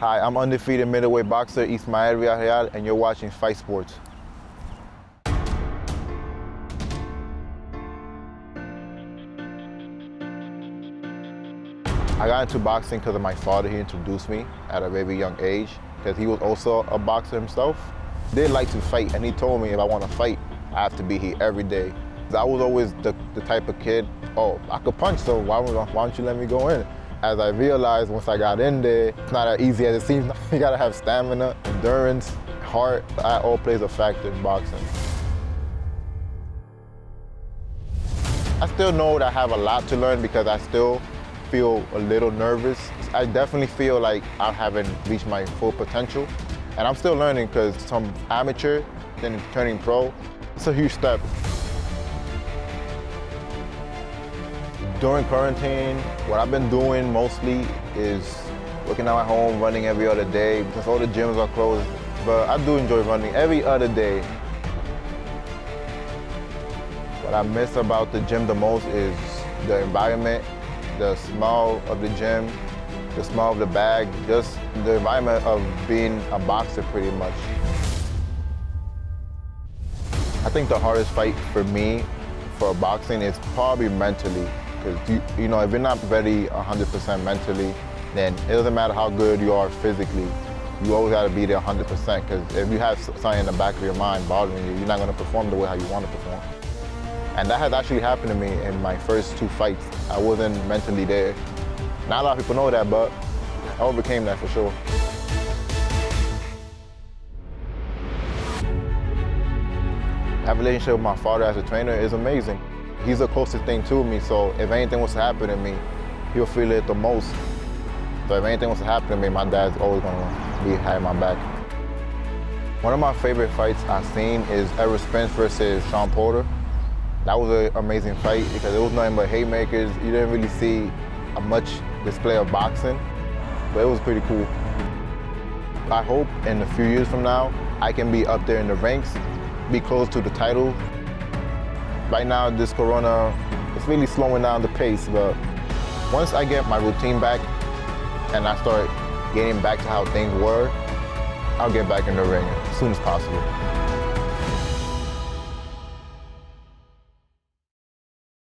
Hi, I'm undefeated middleweight boxer Ismael Villarreal, and you're watching Fight Sports. I got into boxing because of my father. He introduced me at a very young age because he was also a boxer himself. He did like to fight, and he told me if I want to fight, I have to be here every day. I was always the type of kid, oh, I could punch, so why don't you let me go in? As I realized once I got in there, it's not as easy as it seems. You gotta have stamina, endurance, heart. That all plays a factor in boxing. I still know that I have a lot to learn because I still feel a little nervous. I definitely feel like I haven't reached my full potential. And I'm still learning because from amateur, then turning pro, it's a huge step. During quarantine, what I've been doing mostly is working out at home, running every other day, because all the gyms are closed. But I do enjoy running every other day. What I miss about the gym the most is the environment, the smell of the gym, the smell of the bag, just the environment of being a boxer pretty much. I think the hardest fight for me for boxing is probably mentally. Because you know, if you're not ready 100% mentally, then it doesn't matter how good you are physically. You always got to be there 100%. Because if you have something in the back of your mind bothering you, you're not going to perform the way how you want to perform. And that has actually happened to me in my first 2 fights. I wasn't mentally there. Not a lot of people know that, but I overcame that for sure. That relationship with my father as a trainer is amazing. He's the closest thing to me, so if anything was to happen to me, he'll feel it the most. So if anything was to happen to me, my dad's always gonna be having my back. One of my favorite fights I've seen is Errol Spence versus Shawn Porter. That was an amazing fight because it was nothing but haymakers. You didn't really see a much display of boxing, but it was pretty cool. I hope in a few years from now, I can be up there in the ranks, be close to the title. Right now, this corona, it's really slowing down the pace, but once I get my routine back and I start getting back to how things were, I'll get back in the ring as soon as possible.